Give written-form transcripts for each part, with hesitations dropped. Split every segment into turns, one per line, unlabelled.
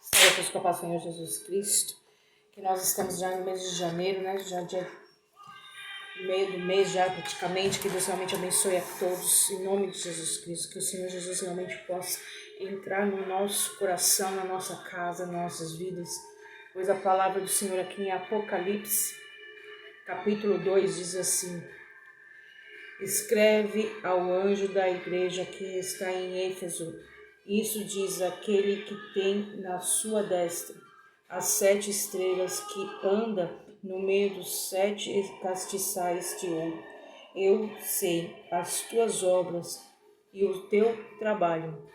Graças com a paz do Senhor Jesus Cristo, que nós estamos já no mês de janeiro, né? Já meio do mês já praticamente, que Deus realmente abençoe a todos, em nome de Jesus Cristo, que o Senhor Jesus realmente possa entrar no nosso coração, na nossa casa, nas nossas vidas, pois a palavra do Senhor aqui em Apocalipse, capítulo 2, diz assim: escreve ao anjo da igreja que está em Éfeso, isso diz aquele que tem na sua destra as 7 estrelas, que anda no meio dos 7 castiçais de ouro. Eu sei as tuas obras e o teu trabalho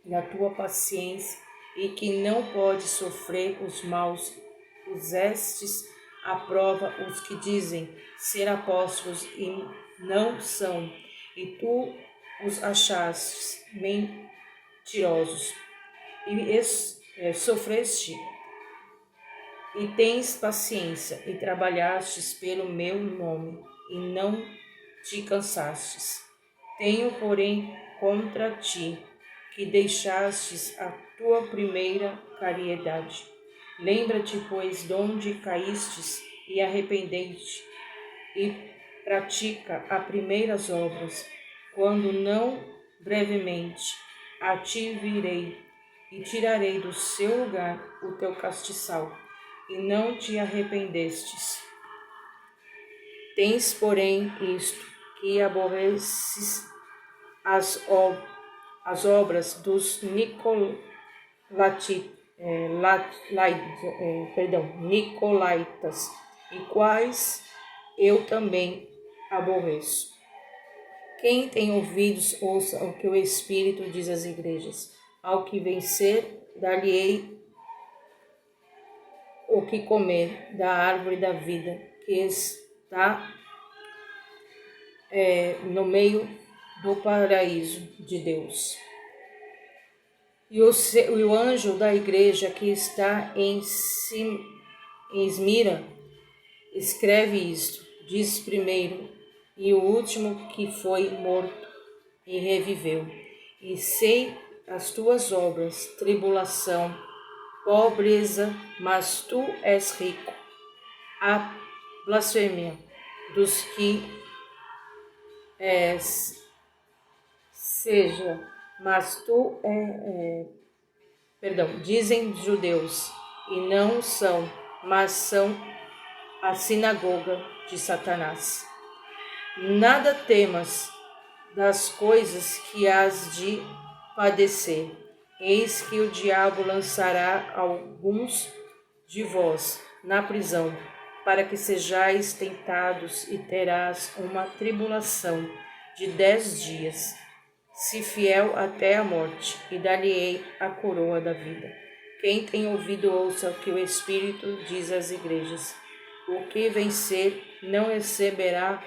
e a tua paciência, e que não pode sofrer os maus. Pusestes à prova os que dizem ser apóstolos e não são, e tu os achastes mentirosos, e sofreste e tens paciência, e trabalhastes pelo meu nome, e não te cansastes. Tenho, porém, contra ti, que deixastes a tua primeira caridade. Lembra-te, pois, de onde caístes, e arrependei-te, e pratica as primeiras obras. Quando não, brevemente, a ti virei, e tirarei do seu lugar o teu castiçal, e não te arrependestes. Tens, porém, isto, que aborreces as obras dos nicolaítas, e quais eu também aborreço. Quem tem ouvidos, ouça o que o Espírito diz às igrejas. Ao que vencer, dar-lhe-ei o que comer da árvore da vida, que está no meio do paraíso de Deus. E o anjo da igreja que está em Esmira, escreve isto, diz primeiro e o último que foi morto e reviveu. E sei as tuas obras, tribulação, pobreza, mas tu és rico. A blasfêmia dos que mas tu dizem judeus e não são, mas são a sinagoga de Satanás. Nada temas das coisas que has de padecer. Eis que o diabo lançará alguns de vós na prisão, para que sejais tentados, e terás uma tribulação de 10 dias. Se fiel até a morte, e dar-lhe-ei a coroa da vida. Quem tem ouvido, ouça o que o Espírito diz às igrejas. O que vencer não receberá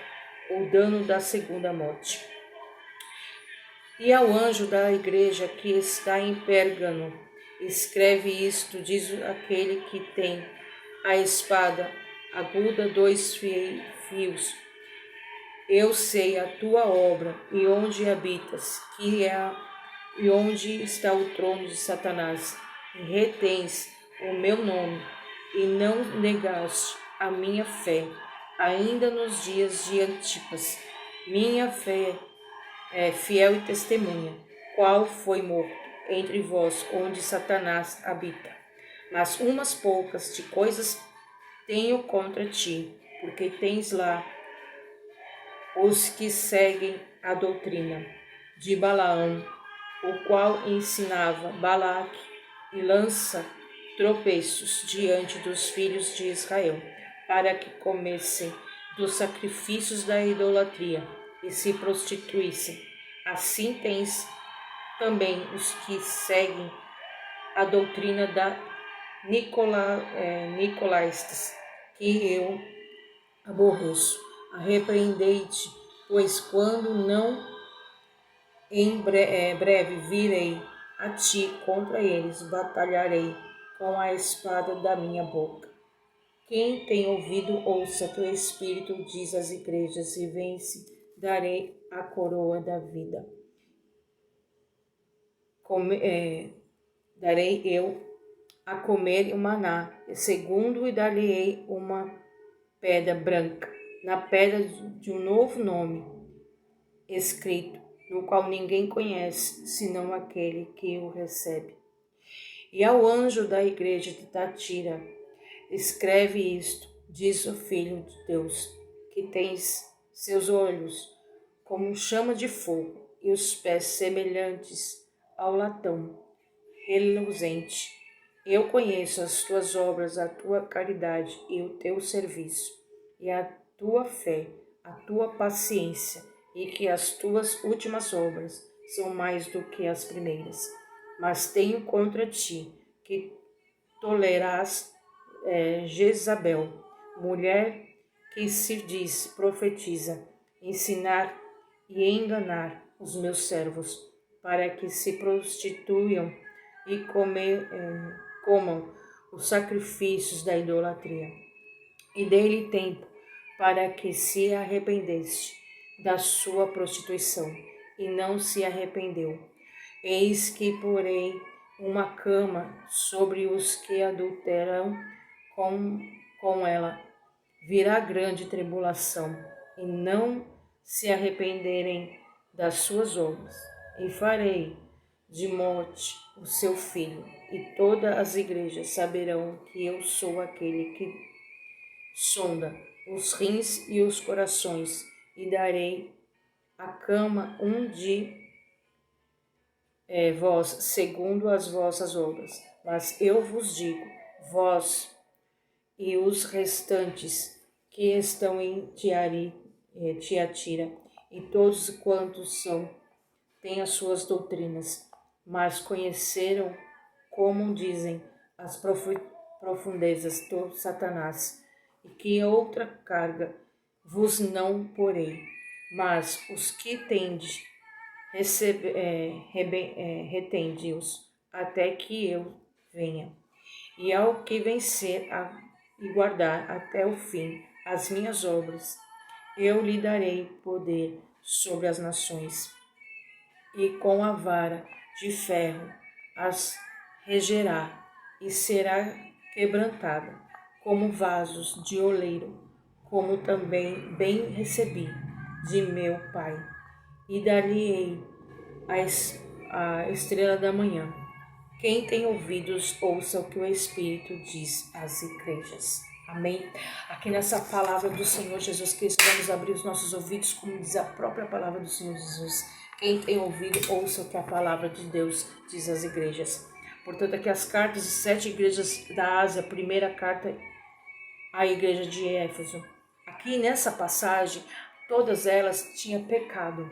o dano da segunda morte. E ao anjo da igreja que está em Pérgamo, escreve isto, diz aquele que tem a espada aguda 2 fios. Eu sei a tua obra e onde habitas, e onde está o trono de Satanás. E retens o meu nome, e não negaste a minha fé, ainda nos dias de Antipas, minha fé fiel e testemunha, qual foi morto entre vós, onde Satanás habita. Mas umas poucas de coisas tenho contra ti, porque tens lá os que seguem a doutrina de Balaão, o qual ensinava Balaque, e lança tropeços diante dos filhos de Israel, para que comessem dos sacrifícios da idolatria e se prostituíssem. Assim tens também os que seguem a doutrina da nicolaístas, que eu aborreço. Arrepreendei-te, pois quando não em breve virei a ti contra eles, batalharei com a espada da minha boca. Quem tem ouvido, ouça que o Espírito diz às igrejas, e vence, darei a coroa da vida. Darei eu a comer o maná, e segundo, e dar-lhe-ei uma pedra branca, na pedra de um novo nome escrito, no qual ninguém conhece, senão aquele que o recebe. E ao anjo da igreja de Tatira, escreve isto, diz o Filho de Deus, que tens seus olhos como chama de fogo e os pés semelhantes ao latão reluzente. Eu conheço as tuas obras, a tua caridade e o teu serviço, e a tua fé, a tua paciência, e que as tuas últimas obras são mais do que as primeiras. Mas tenho contra ti que toleras Jezabel, mulher que se diz profetiza, ensinar e enganar os meus servos, para que se prostituam e comam os sacrifícios da idolatria. E dei-lhe tempo para que se arrependesse da sua prostituição, e não se arrependeu. Eis que porei uma cama sobre os que adulteram com ela. Virá grande tribulação, e não se arrependerem das suas obras. E farei de morte o seu filho, e todas as igrejas saberão que eu sou aquele que sonda os rins e os corações, e darei à cama de vós segundo as vossas obras. Mas eu vos digo, vós e os restantes que estão em Tiatira, e todos quantos têm as suas doutrinas, mas conheceram, como dizem, as profundezas do Satanás, e que outra carga vos não porei, mas os que tendes, retende-os até que eu venha. E ao que vencer e guardar até o fim as minhas obras, eu lhe darei poder sobre as nações, e com a vara de ferro as regerá, e será quebrantada, como vasos de oleiro, como também bem recebi de meu Pai, e dar-lhe-ei a estrela da manhã. Quem tem ouvidos, ouça o que o Espírito diz às igrejas. Amém? Aqui nessa palavra do Senhor Jesus Cristo, vamos abrir os nossos ouvidos, como diz a própria palavra do Senhor Jesus. Quem tem ouvido, ouça o que a palavra de Deus diz às igrejas. Portanto, aqui as cartas de 7 igrejas da Ásia, primeira carta à igreja de Éfeso. Aqui nessa passagem, todas elas tinham pecado.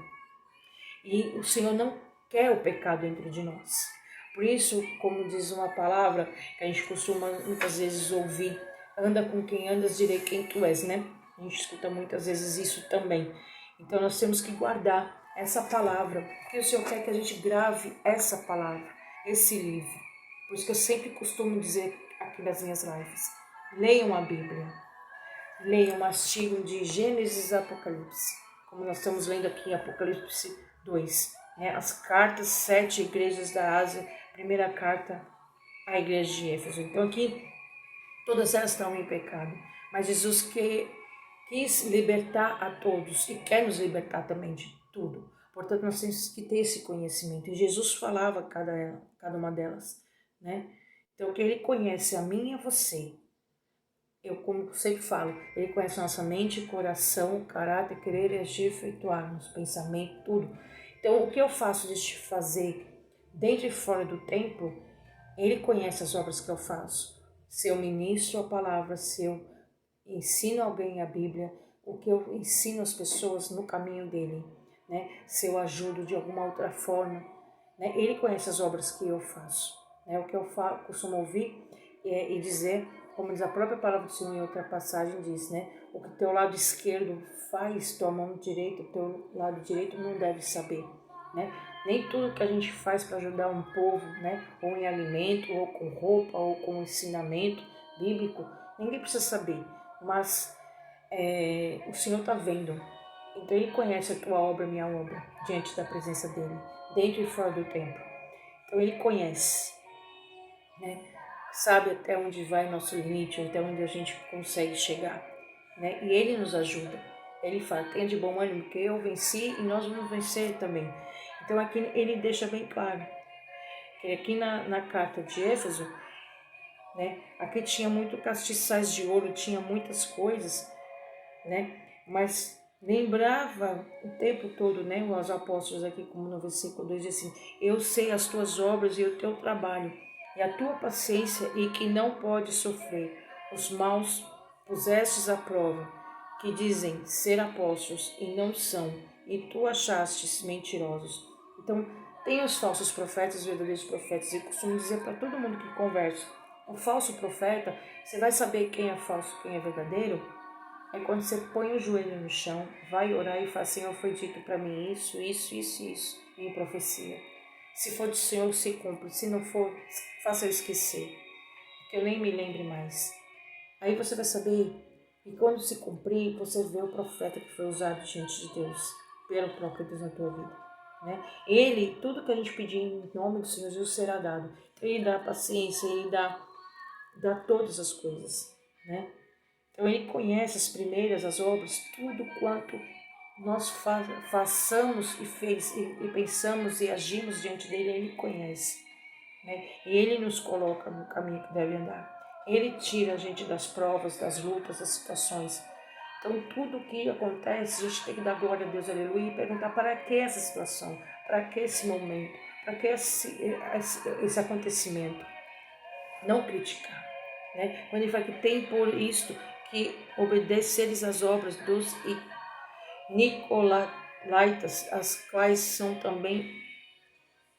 E o Senhor não quer o pecado dentro de nós. Por isso, como diz uma palavra que a gente costuma muitas vezes ouvir, anda com quem andas, direi quem tu és, né? A gente escuta muitas vezes isso também. Então nós temos que guardar essa palavra, porque o Senhor quer que a gente grave essa palavra, esse livro. Por isso que eu sempre costumo dizer aqui nas minhas lives, leiam a Bíblia, leiam, mastigam de Gênesis a Apocalipse, como nós estamos lendo aqui em Apocalipse 2, né? As cartas 7 igrejas da Ásia, primeira carta à igreja de Éfeso. Então aqui todas elas estão em pecado, mas Jesus quis libertar a todos e quer nos libertar também de tudo. Portanto, nós temos que ter esse conhecimento. E Jesus falava cada uma delas, né? Então, que Ele conhece a mim e a você. Eu, como sempre falo, Ele conhece a nossa mente, coração, caráter, querer, agir, efetuar, nosso pensamento, tudo. Então, o que eu faço de fazer dentro e fora do templo, Ele conhece as obras que eu faço. Se eu ministro a palavra, se eu ensino alguém a Bíblia, o que eu ensino as pessoas no caminho dele, né? Se eu ajudo de alguma outra forma, né? Ele conhece as obras que eu faço, né? O que eu costumo ouvir e dizer, como diz a própria palavra do Senhor em outra passagem, diz, né? O que teu lado esquerdo faz, tua mão direita, o teu lado direito não deve saber, né? Nem tudo que a gente faz para ajudar um povo, né? Ou em alimento, ou com roupa, ou com ensinamento bíblico, ninguém precisa saber. Mas o Senhor está vendo. Então Ele conhece a tua obra, a minha obra, diante da presença dEle, dentro e fora do templo. Então Ele conhece, né? sabe até onde vai nosso limite, até onde a gente consegue chegar, né? E Ele nos ajuda. Ele fala, tenha de bom ânimo, porque eu venci e nós vamos vencer também. Então aqui ele deixa bem claro, que aqui na carta de Éfeso, né? Aqui tinha muito castiçais de ouro, tinha muitas coisas, né? Mas lembrava o tempo todo, né? Os apóstolos aqui, como no versículo 2 diz assim, eu sei as tuas obras e o teu trabalho, e a tua paciência, e que não pode sofrer. Os maus pusestes à prova, que dizem ser apóstolos e não são, e tu achastes mentirosos. Então, tem os falsos profetas, os verdadeiros profetas, e eu costumo dizer para todo mundo que conversa, o falso profeta, você vai saber quem é falso, quem é verdadeiro, é quando você põe o joelho no chão, vai orar e fala, Senhor, foi dito para mim isso, em profecia. Se for do Senhor, se cumpre. Se não for, faça eu esquecer, que eu nem me lembre mais. Aí você vai saber, e quando se cumprir, você vê o profeta que foi usado diante de Deus, pelo próprio Deus na tua vida. Né? Ele, tudo que a gente pedir em nome do Senhor Jesus será dado. Ele dá paciência, ele dá todas as coisas, né? Então ele conhece as primeiras, as obras, tudo quanto nós façamos e pensamos e agimos diante dele, ele conhece, né? E ele nos coloca no caminho que deve andar. Ele tira a gente das provas, das lutas, das situações. Então tudo o que acontece, a gente tem que dar glória a Deus, aleluia, e perguntar para que essa situação, para que esse momento, para que esse acontecimento. Não criticar, né? Quando ele fala que tem por isto que obedeceres às obras dos Nicolaitas, as quais são também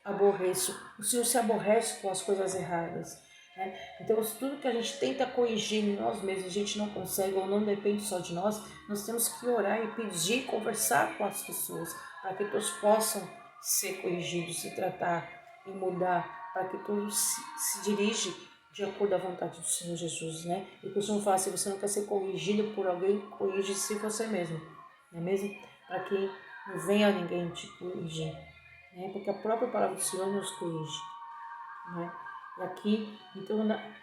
aborreço. O Senhor se aborrece com as coisas erradas, né? Então, tudo que a gente tenta corrigir em nós mesmos, a gente não consegue ou não depende só de nós, nós temos que orar e pedir, conversar com as pessoas, para que todos possam ser corrigidos, se tratar e mudar, para que todos se dirigem de acordo à vontade do Senhor Jesus, né? E o costumo falar, se você não quer ser corrigido por alguém, corrige-se você mesmo, não é mesmo? Para que não venha ninguém te corrigir, né? Porque a própria palavra do Senhor nos corrige, né? E aqui, então,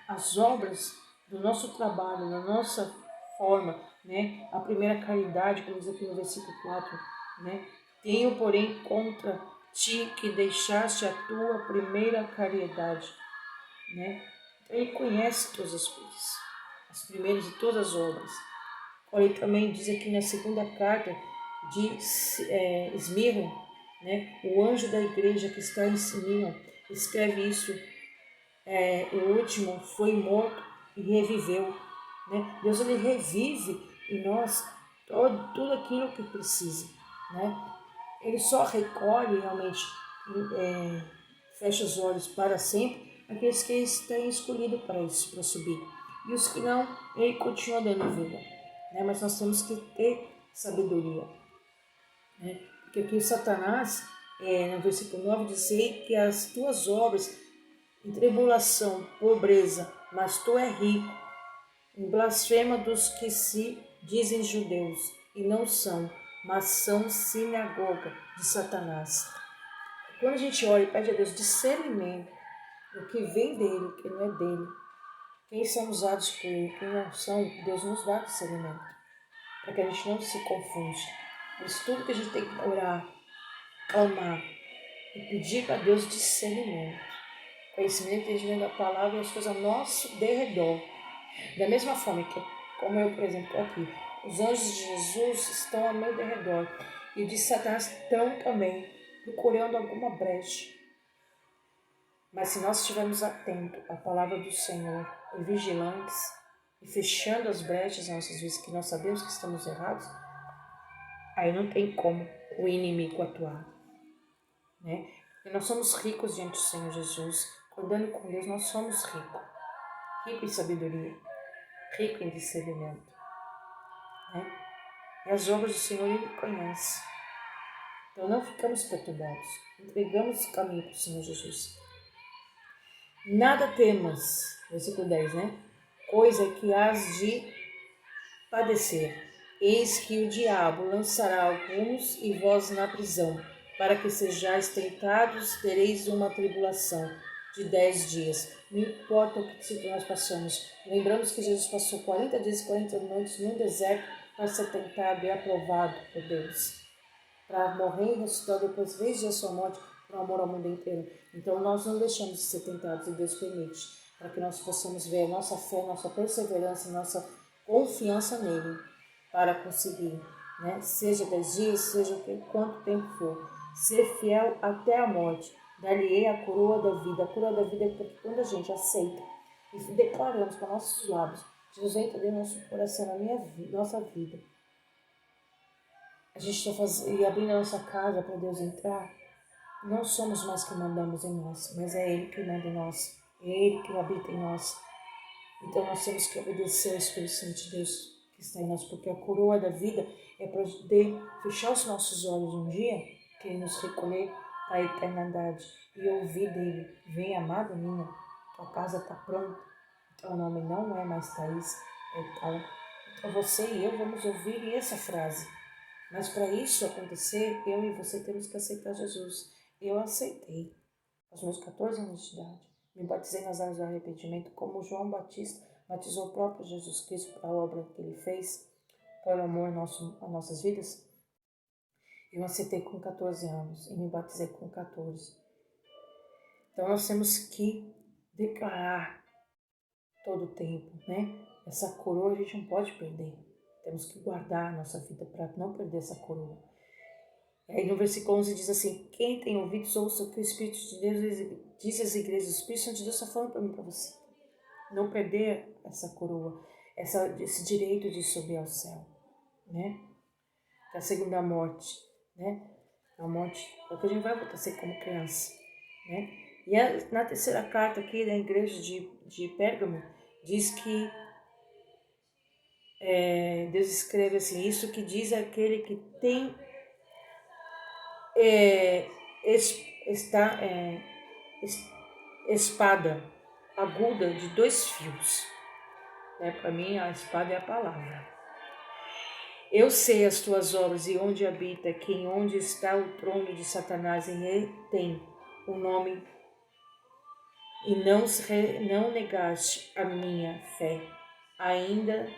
as obras do nosso trabalho, da nossa forma, né? A primeira caridade, como diz aqui no versículo 4, né? Tenho, porém, contra ti que deixaste a tua primeira caridade, né? Ele conhece todas as coisas, as primeiras de todas as obras. Olha, ele também diz aqui na segunda carta de Esmirna, né? O anjo da igreja que está em Esmirna escreve isso, o último foi morto e reviveu, né? Deus, ele revive em nós tudo aquilo que precisa, né? Ele só recolhe realmente, fecha os olhos para sempre, aqueles que têm escolhido para isso, para subir. E os que não, ele continua dando vida, né? Mas nós temos que ter sabedoria, né? Porque aqui Satanás, no versículo 9, diz que as tuas obras em tribulação, pobreza, mas tu é rico, em blasfema dos que se dizem judeus e não são, mas são sinagoga de Satanás. Quando a gente olha e pede a Deus discernimento do que vem dele, o que não é dele, quem são usados por ele, quem não são, Deus nos dá discernimento, para que a gente não se confunde. Por isso, tudo que a gente tem que orar, clamar e pedir para Deus discernimento, conhecimento e entendimento da palavra e as coisas ao nosso derredor. Da mesma forma que, como eu, por exemplo, estou aqui, os anjos de Jesus estão ao meu derredor e os de Satanás estão também procurando alguma brecha. Mas se nós estivermos atentos à palavra do Senhor e vigilantes e fechando as brechas nas nossas vidas, que nós sabemos que estamos errados, aí não tem como o inimigo atuar, né? Porque nós somos ricos diante do Senhor Jesus. Andando com Deus, nós somos ricos. Rico em sabedoria, rico em discernimento, né? E as obras do Senhor Ele conhece. Então não ficamos perturbados. Entregamos o caminho para o Senhor Jesus. Nada temas, versículo 10, né? Coisa que has de padecer. Eis que o diabo lançará alguns e vós na prisão, para que sejais tentados, tereis uma tribulação de 10 dias. Não importa o que nós passamos. Lembramos que Jesus passou 40 dias e 40 noites no deserto para ser tentado e aprovado por Deus. Para morrer e ressuscitar depois 3 dias sua morte por amor ao mundo inteiro. Então nós não deixamos de ser tentados e Deus permite, para que nós possamos ver a nossa fé, nossa perseverança, nossa confiança nele, para conseguir, né? Seja 10 dias, seja quanto tempo for, ser fiel até a morte. Dar-lhe-ei a coroa da vida. A coroa da vida é porque quando a gente aceita e declaramos com nossos lábios, Jesus entra dentro do nosso coração, nossa vida. A gente está abrindo a nossa casa para Deus entrar. Não somos nós que mandamos em nós, mas é Ele que manda em nós. É Ele que habita em nós. Então nós temos que obedecer ao Espírito Santo de Deus que está em nós, porque a coroa da vida é para poder fechar os nossos olhos um dia, que Ele nos recolher para a eternidade e ouvir dele: vem, amada minha, tua casa está pronta. Teu nome não é mais Thaís, é tal. Então você e eu vamos ouvir essa frase. Mas para isso acontecer, eu e você temos que aceitar Jesus. Eu aceitei aos meus 14 anos de idade. Me batizei nas águas do arrependimento, como João Batista batizou o próprio Jesus Cristo para a obra que ele fez, por amor a nossas vidas. Eu aceitei com 14 anos e me batizei com 14. Então nós temos que declarar todo o tempo, né? Essa coroa a gente não pode perder. Temos que guardar a nossa vida para não perder essa coroa. E aí no versículo 11 diz assim: quem tem ouvidos, ouça o que o Espírito de Deus diz às igrejas. O Espírito Santo de Deus está falando para mim e para você. Não perder essa coroa, esse direito de subir ao céu, né? Que é a segunda morte, né? A morte, porque a gente vai voltar a ser como criança, né? E na terceira carta aqui da igreja de Pérgamo, diz que Deus escreve assim: isso que diz aquele que tem espada aguda de 2 fios. Né? Para mim, a espada é a palavra. Eu sei as tuas obras e onde habita, onde está o trono de Satanás, e ele tem o nome, e não negaste a minha fé, ainda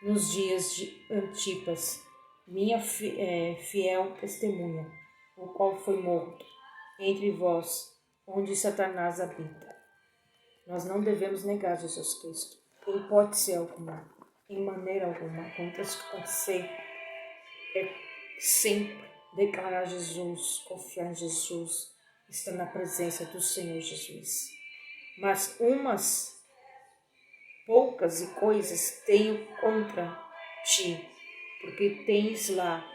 nos dias de Antipas, minha fiel testemunha, o qual foi morto entre vós, onde Satanás habita. Nós não devemos negar Jesus Cristo, em hipótese alguma, em maneira alguma. Acontece o que acontecer, é sempre declarar Jesus, confiar em Jesus, estar na presença do Senhor Jesus. Mas umas poucas coisas tenho contra ti, porque tens lá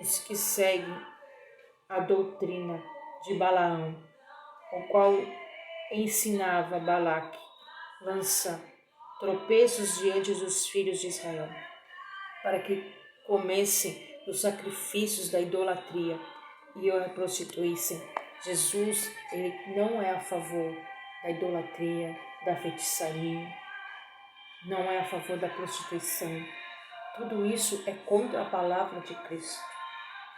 os que seguem a doutrina de Balaão, o qual ensinava Balaque, lança tropeços diante dos filhos de Israel, para que comessem dos sacrifícios da idolatria e o prostituíssem. Jesus, ele não é a favor da idolatria, da feitiçaria, não é a favor da prostituição. Tudo isso é contra a palavra de Cristo.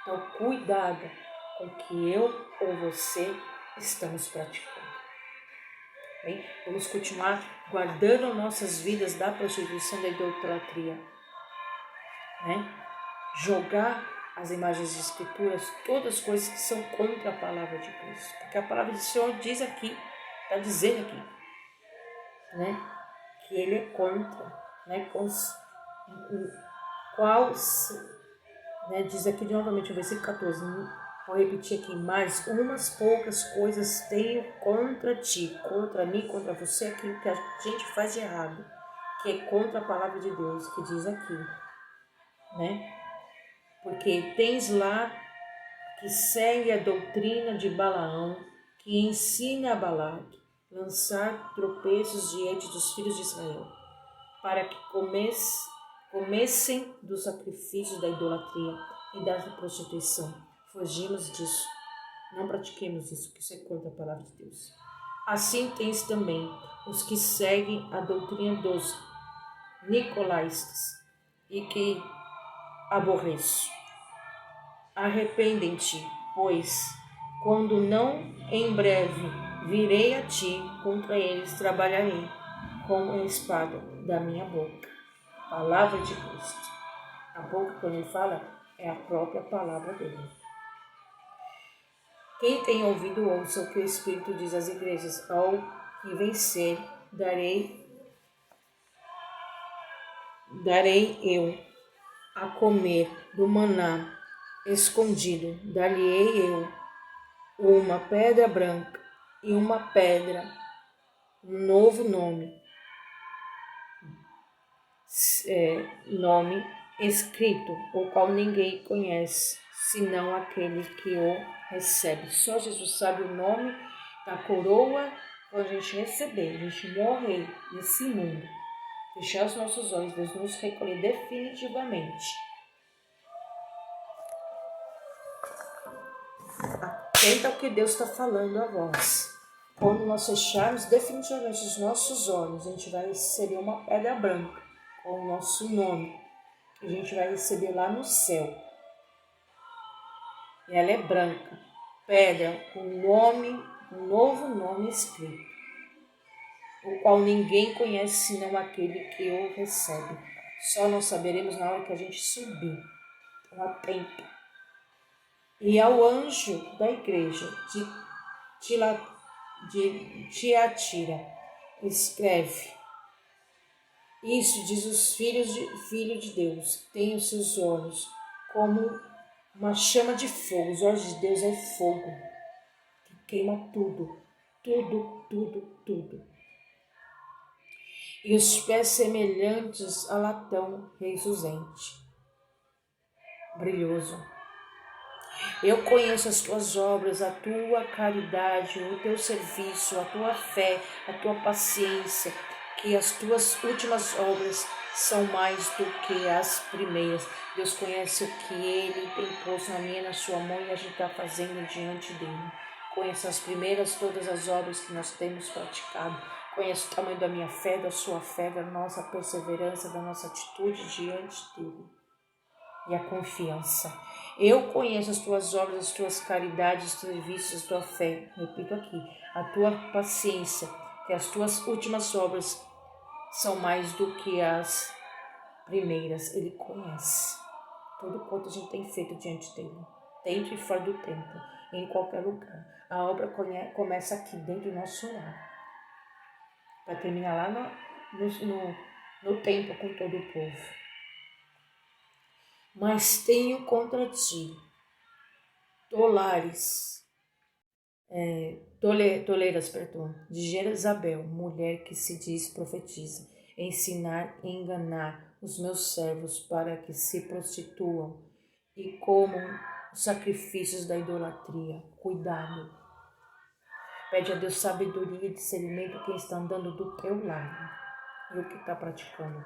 Então, cuidado com o que eu ou você estamos praticando. Bem, vamos continuar guardando nossas vidas da prostituição, da idolatria, né? Jogar as imagens de escrituras, todas as coisas que são contra a palavra de Cristo. Porque a palavra do Senhor diz aqui, está dizendo aqui, né? Que ele é contra, né? Né? Diz aqui novamente o versículo 14, vou repetir aqui: mas umas poucas coisas tenho contra ti, contra mim, contra você, aquilo que a gente faz de errado, que é contra a palavra de Deus, que diz aqui, né? Porque tens lá que segue a doutrina de Balaão, que ensina a Balaque lançar tropeços diante dos filhos de Israel, para que comessem dos sacrifícios da idolatria e da prostituição. Fugimos disso, não pratiquemos isso, que isso é contra a palavra de Deus. Assim tens também os que seguem a doutrina dos nicolaístas e que aborreço. Arrependem-te, pois, quando não em breve virei a ti, contra eles trabalharei, com a espada da minha boca. Palavra de Cristo. A boca, quando ele fala, é a própria palavra dele. Quem tem ouvido, ouça o que o Espírito diz às igrejas. Ao que vencer, darei eu a comer do maná escondido. Dar-lhe-ei eu uma pedra branca e uma pedra, um novo nome escrito, o qual ninguém conhece, senão aquele que o recebe. Só Jesus sabe o nome da coroa quando a gente receber, a gente morrer nesse mundo. Fechar os nossos olhos, Deus nos recolher definitivamente. Atenta ao que Deus está falando a vós. Quando nós fecharmos definitivamente os nossos olhos, a gente vai receber uma pedra branca com o nosso nome. A gente vai receber lá no céu. E ela é branca. Pedra com nome, um novo nome escrito, o qual ninguém conhece senão aquele que o recebe. Só nós saberemos na hora que a gente subir. Então atenta. E ao anjo da igreja de Tiatira, escreve: isso diz os filho de Deus, tem os seus olhos como uma chama de fogo. Os olhos de Deus é fogo, que queima tudo, tudo, tudo, tudo. E os pés semelhantes a latão reluzente, brilhoso. Eu conheço as tuas obras, a tua caridade, o teu serviço, a tua fé, a tua paciência, que as tuas últimas obras são mais do que as primeiras. Deus conhece o que Ele tem posto na minha e na sua mão e a gente está fazendo diante dEle. Conhece as primeiras, todas as obras que nós temos praticado. Conhece o tamanho da minha fé, da sua fé, da nossa perseverança, da nossa atitude diante dEle. E a confiança. Eu conheço as tuas obras, as tuas caridades, os teus serviços, a tua fé. Repito aqui, a tua paciência, que as tuas últimas obras são mais do que as primeiras. Ele conhece tudo quanto a gente tem feito diante dele, dentro e fora do templo, em qualquer lugar. A obra começa aqui, dentro do nosso lar, para terminar lá no templo com todo o povo. Mas tenho contra ti toleiras, de Jezabel, mulher que se diz profetiza, ensinar e enganar os meus servos para que se prostituam e comam os sacrifícios da idolatria. Cuidado. Pede a Deus sabedoria e discernimento quem está andando do teu lado e o que está praticando.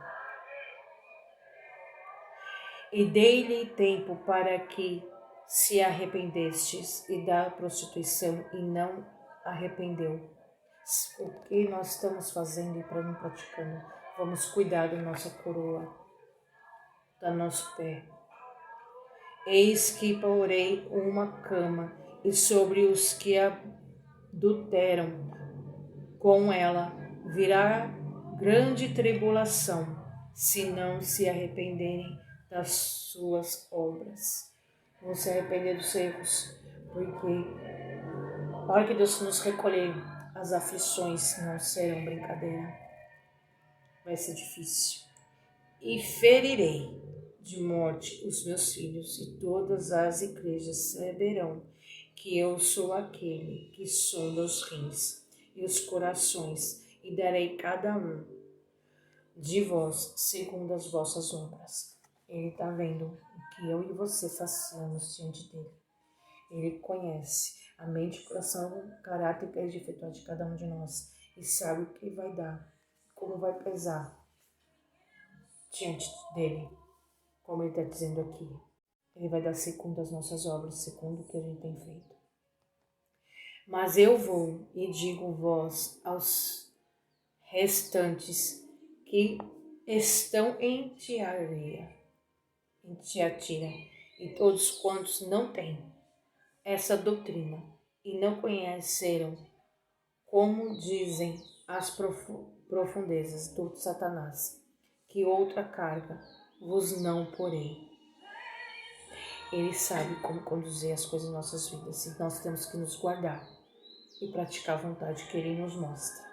E dei-lhe tempo para que se arrependestes e da prostituição e não arrependeu. O que nós estamos fazendo e para não praticando? Vamos cuidar da nossa coroa, do nosso pé. Eis que porei uma cama e sobre os que adulteram com ela virá grande tribulação, se não se arrependerem das suas obras. Vamos se arrepender dos erros, porque a hora que Deus nos recolher, as aflições não serão brincadeira. Vai ser difícil. E ferirei de morte os meus filhos, e todas as igrejas saberão que eu sou aquele que sonda os rins e os corações, e darei cada um de vós segundo as vossas obras. Ele está vendo o que eu e você façamos diante dele. Ele conhece a mente, o coração, o caráter e a efetuar de cada um de nós. E sabe o que vai dar, como vai pesar diante dele. Como ele está dizendo aqui. Ele vai dar segundo as nossas obras, segundo o que a gente tem feito. Mas eu vou e digo vós aos restantes que estão em Tiatira, e todos quantos não têm essa doutrina e não conheceram como dizem as profundezas do Satanás, que outra carga vos não porei. Ele sabe como conduzir as coisas em nossas vidas, e nós temos que nos guardar e praticar a vontade que Ele nos mostra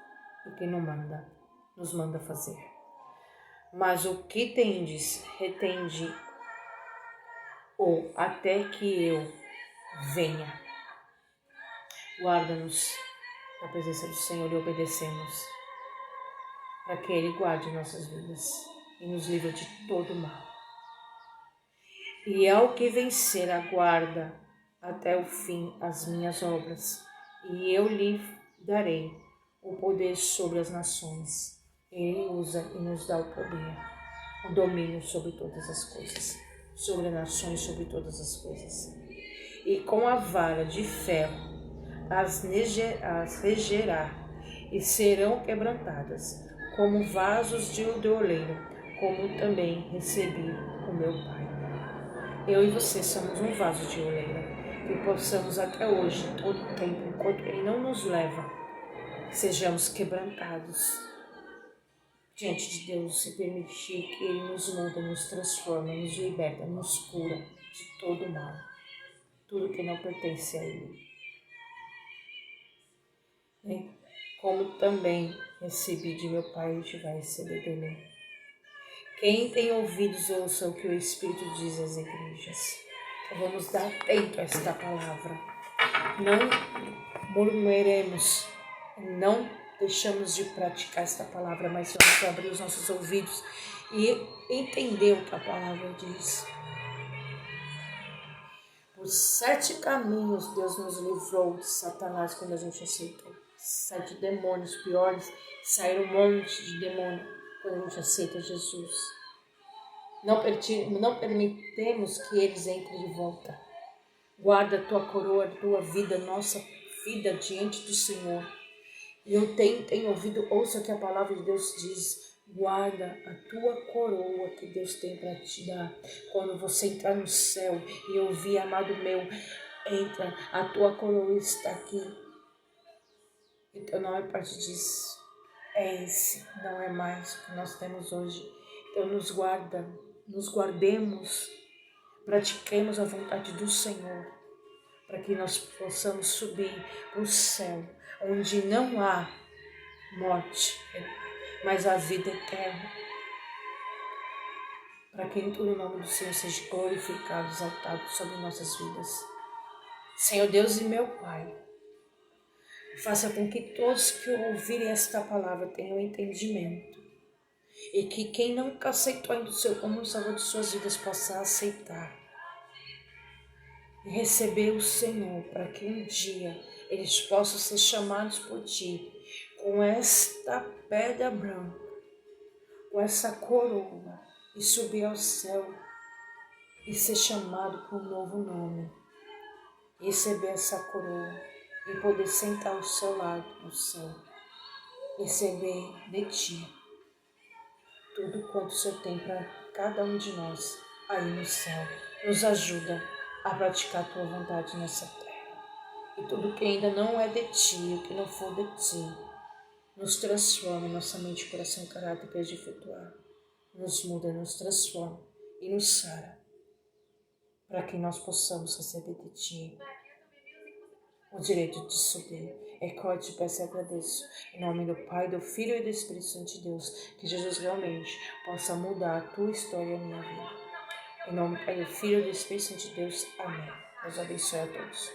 e que nos manda fazer. Mas o que tendes, retende, ou até que eu venha. Guarda-nos na presença do Senhor e obedecemos, para que Ele guarde nossas vidas e nos livre de todo mal. E ao que vencer aguarda até o fim as minhas obras, e eu lhe darei o poder sobre as nações. Ele usa e nos dá o poder, o domínio sobre todas as coisas, sobre as nações, sobre todas as coisas. E com a vara de ferro as regerá, e serão quebrantadas, como vasos de oleiro, como também recebi o meu Pai. Eu e você somos um vaso de oleiro, que possamos até hoje, todo o tempo, enquanto Ele não nos leva, sejamos quebrantados diante de Deus e permitir que Ele nos muda, nos transforma, nos liberta, nos cura de todo o mal, tudo que não pertence a Ele. Como também recebi de meu Pai, a gente vai receber dele. Quem tem ouvidos, ouça o que o Espírito diz às igrejas. Vamos dar atento a esta palavra. Não murmuremos, não deixamos de praticar esta palavra, mas vamos abrir os nossos ouvidos e entender o que a palavra diz. Por 7 caminhos Deus nos livrou de Satanás quando a gente aceitou. 7 demônios piores, saíram um monte de demônio quando a gente aceita Jesus. Não permitemos que eles entrem de volta. Guarda a tua coroa, a tua vida, nossa vida diante do Senhor. E eu tenho ouvido, ouça o que a palavra de Deus diz. Guarda a tua coroa que Deus tem para te dar. Quando você entrar no céu e ouvir, amado meu, entra, a tua coroa está aqui. Então não é parte disso. É esse, não é mais o que nós temos hoje. Então nos guardemos, pratiquemos a vontade do Senhor, para que nós possamos subir para o céu, onde não há morte, mas a vida eterna. Para que o nome do Senhor seja glorificado, exaltado sobre nossas vidas. Senhor Deus e meu Pai, faça com que todos que ouvirem esta palavra tenham entendimento. E que quem nunca aceitou ainda o Senhor como o Salvador de suas vidas possa aceitar. E receber o Senhor, para que um dia eles possam ser chamados por Ti com esta pedra branca, com essa coroa, e subir ao céu e ser chamado por um novo nome. E receber essa coroa e poder sentar ao seu lado no céu. Receber de Ti tudo quanto o Senhor tem para cada um de nós aí no céu. Nos ajuda a praticar a Tua vontade nessa terra. E tudo que ainda não é de Ti, o que não for de Ti, nos transforma em nossa mente, coração e caráter para de efetuar. Nos muda, nos transforma e nos sara, para que nós possamos receber de Ti o direito de subir. É que eu te peço e agradeço. Em nome do Pai, do Filho e do Espírito Santo de Deus, que Jesus realmente possa mudar a Tua história e a minha vida. Em nome do Pai, do Filho e do Espírito Santo de Deus. Amém. Deus abençoe a todos.